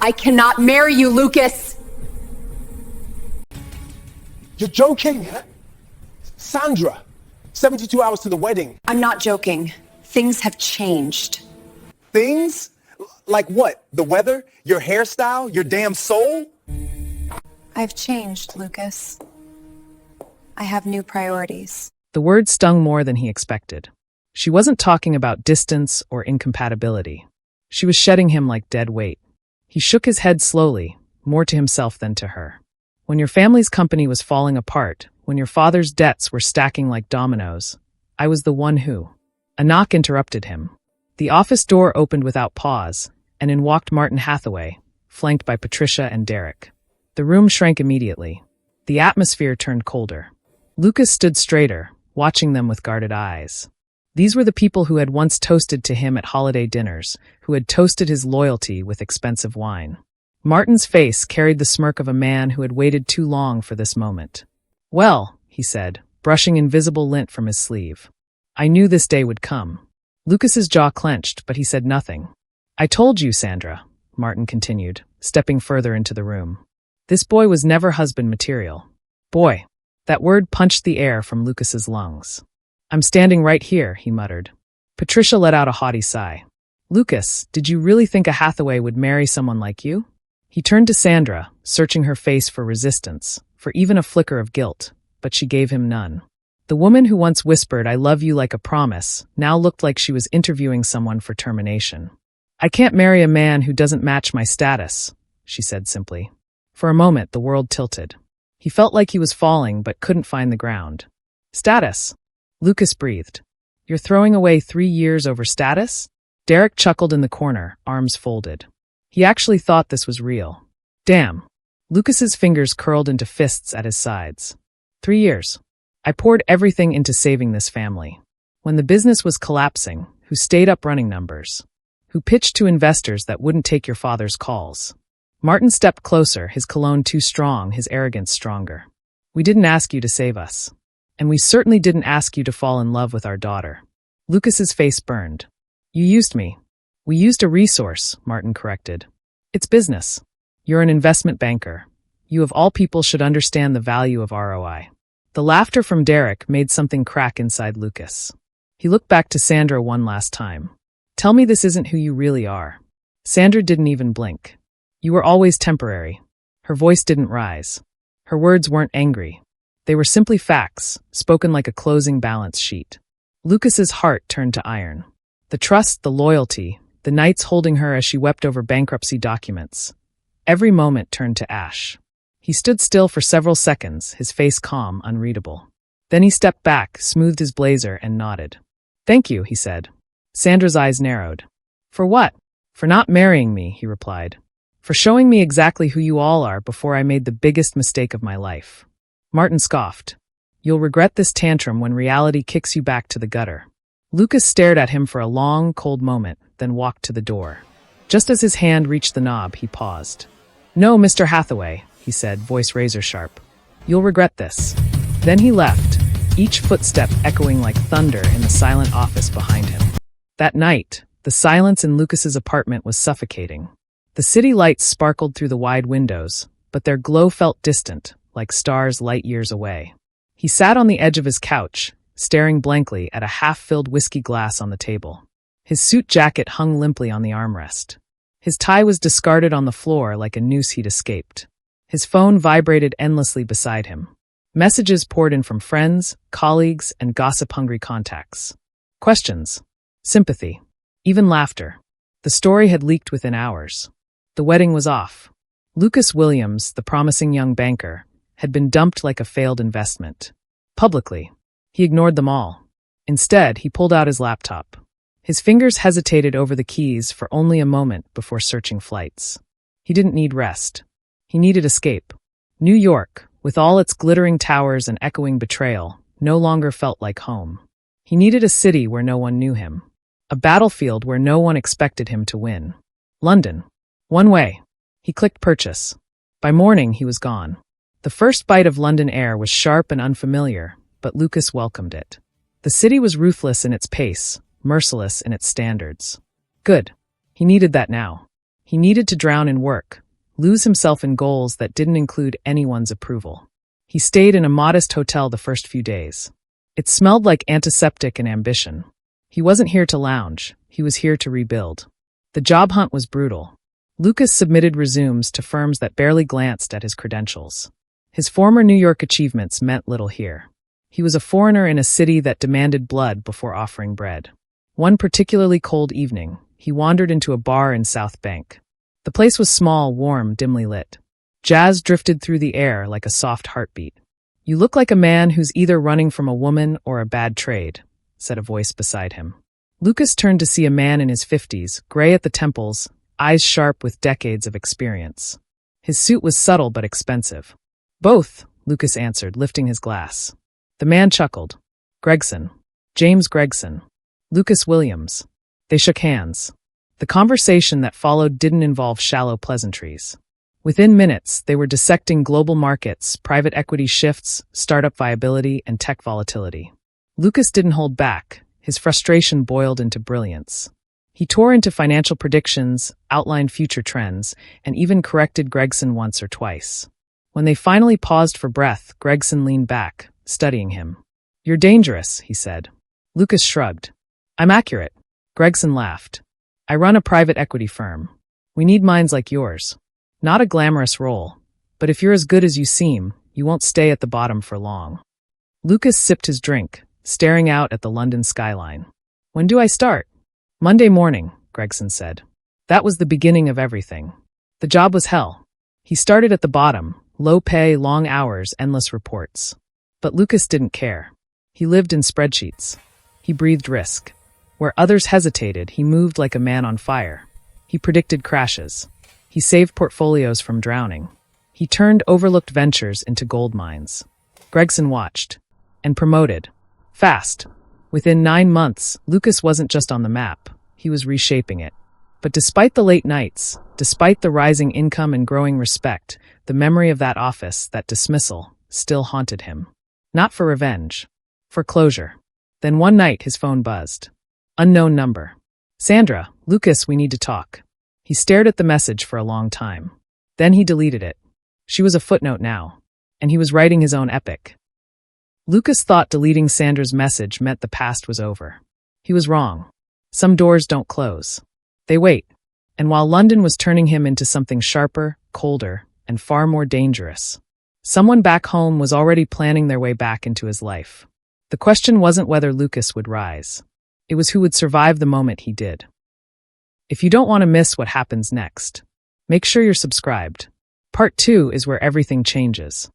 I cannot marry you, Lucas! You're joking! Sandra! 72 hours to the wedding. I'm not joking. Things have changed. Things? Like what? The weather? Your hairstyle? Your damn soul? I've changed, Lucas. I have new priorities. The word stung more than he expected. She wasn't talking about distance or incompatibility. She was shedding him like dead weight. He shook his head slowly, more to himself than to her. When your family's company was falling apart, when your father's debts were stacking like dominoes, I was the one who... A knock interrupted him. The office door opened without pause, and in walked Martin Hathaway, flanked by Patricia and Derek. The room shrank immediately. The atmosphere turned colder. Lucas stood straighter, watching them with guarded eyes. These were the people who had once toasted to him at holiday dinners, who had toasted his loyalty with expensive wine. Martin's face carried the smirk of a man who had waited too long for this moment. "Well," he said, brushing invisible lint from his sleeve. "I knew this day would come." Lucas's jaw clenched, but he said nothing. "I told you, Sandra," Martin continued, stepping further into the room. "This boy was never husband material." Boy. That word punched the air from Lucas's lungs. "I'm standing right here," he muttered. Patricia let out a haughty sigh. "Lucas, did you really think a Hathaway would marry someone like you?" He turned to Sandra, searching her face for resistance, for even a flicker of guilt, but she gave him none. The woman who once whispered, "I love you" like a promise, now looked like she was interviewing someone for termination. "I can't marry a man who doesn't match my status," she said simply. For a moment, the world tilted. He felt like he was falling but couldn't find the ground. "Status?" Lucas breathed. "You're throwing away 3 years over status?" Derek chuckled in the corner, arms folded. He actually thought this was real. Damn. Lucas's fingers curled into fists at his sides. 3 years. I poured everything into saving this family. When the business was collapsing, who stayed up running numbers? Who pitched to investors that wouldn't take your father's calls? Martin stepped closer, his cologne too strong, his arrogance stronger. "We didn't ask you to save us. And we certainly didn't ask you to fall in love with our daughter." Lucas's face burned. "You used me." "We used a resource," Martin corrected. "It's business. You're an investment banker. You of all people should understand the value of ROI. The laughter from Derek made something crack inside Lucas. He looked back to Sandra one last time. "Tell me this isn't who you really are." Sandra didn't even blink. "You were always temporary." Her voice didn't rise. Her words weren't angry. They were simply facts, spoken like a closing balance sheet. Lucas's heart turned to iron. The trust, the loyalty, the nights holding her as she wept over bankruptcy documents. Every moment turned to ash. He stood still for several seconds, his face calm, unreadable. Then he stepped back, smoothed his blazer, and nodded. "Thank you," he said. Sandra's eyes narrowed. "For what?" "For not marrying me," he replied. "For showing me exactly who you all are before I made the biggest mistake of my life." Martin scoffed. "You'll regret this tantrum when reality kicks you back to the gutter." Lucas stared at him for a long, cold moment, then walked to the door. Just as his hand reached the knob, he paused. "No, Mr. Hathaway," he said, voice razor-sharp. "You'll regret this." Then he left, each footstep echoing like thunder in the silent office behind him. That night, the silence in Lucas's apartment was suffocating. The city lights sparkled through the wide windows, but their glow felt distant, like stars light years away. He sat on the edge of his couch, staring blankly at a half-filled whiskey glass on the table. His suit jacket hung limply on the armrest. His tie was discarded on the floor like a noose he'd escaped. His phone vibrated endlessly beside him. Messages poured in from friends, colleagues, and gossip-hungry contacts. Questions, sympathy, even laughter. The story had leaked within hours. The wedding was off. Lucas Williams, the promising young banker, had been dumped like a failed investment. Publicly. He ignored them all. Instead, he pulled out his laptop. His fingers hesitated over the keys for only a moment before searching flights. He didn't need rest. He needed escape. New York, with all its glittering towers and echoing betrayal, no longer felt like home. He needed a city where no one knew him. A battlefield where no one expected him to win. London. One way. He clicked purchase. By morning, he was gone. The first bite of London air was sharp and unfamiliar, but Lucas welcomed it. The city was ruthless in its pace, merciless in its standards. Good. He needed that now. He needed to drown in work, lose himself in goals that didn't include anyone's approval. He stayed in a modest hotel the first few days. It smelled like antiseptic and ambition. He wasn't here to lounge, he was here to rebuild. The job hunt was brutal. Lucas submitted resumes to firms that barely glanced at his credentials. His former New York achievements meant little here. He was a foreigner in a city that demanded blood before offering bread. One particularly cold evening, he wandered into a bar in South Bank. The place was small, warm, dimly lit. Jazz drifted through the air like a soft heartbeat. "You look like a man who's either running from a woman or a bad trade," said a voice beside him. Lucas turned to see a man in his 50s, gray at the temples, eyes sharp with decades of experience. His suit was subtle but expensive. "Both," Lucas answered, lifting his glass. The man chuckled. "Gregson. James Gregson. Lucas Williams." They shook hands. The conversation that followed didn't involve shallow pleasantries. Within minutes, they were dissecting global markets, private equity shifts, startup viability, and tech volatility. Lucas didn't hold back. His frustration boiled into brilliance. He tore into financial predictions, outlined future trends, and even corrected Gregson once or twice. When they finally paused for breath, Gregson leaned back, studying him. "You're dangerous," he said. Lucas shrugged. "I'm accurate." Gregson laughed. "I run a private equity firm. We need minds like yours. Not a glamorous role, but if you're as good as you seem, you won't stay at the bottom for long." Lucas sipped his drink, staring out at the London skyline. "When do I start?" "Monday morning," Gregson said. That was the beginning of everything. The job was hell. He started at the bottom, low pay, long hours, endless reports. But Lucas didn't care. He lived in spreadsheets. He breathed risk. Where others hesitated, he moved like a man on fire. He predicted crashes. He saved portfolios from drowning. He turned overlooked ventures into gold mines. Gregson watched. And promoted. Fast. Within 9 months, Lucas wasn't just on the map. He was reshaping it. But despite the late nights, despite the rising income and growing respect, the memory of that office, that dismissal, still haunted him. Not for revenge. For closure. Then one night his phone buzzed. Unknown number. "Sandra, Lucas, we need to talk." He stared at the message for a long time. Then he deleted it. She was a footnote now. And he was writing his own epic. Lucas thought deleting Sandra's message meant the past was over. He was wrong. Some doors don't close. They wait. And while London was turning him into something sharper, colder, and far more dangerous, someone back home was already planning their way back into his life. The question wasn't whether Lucas would rise. It was who would survive the moment he did. If you don't want to miss what happens next, make sure you're subscribed. Part 2 is where everything changes.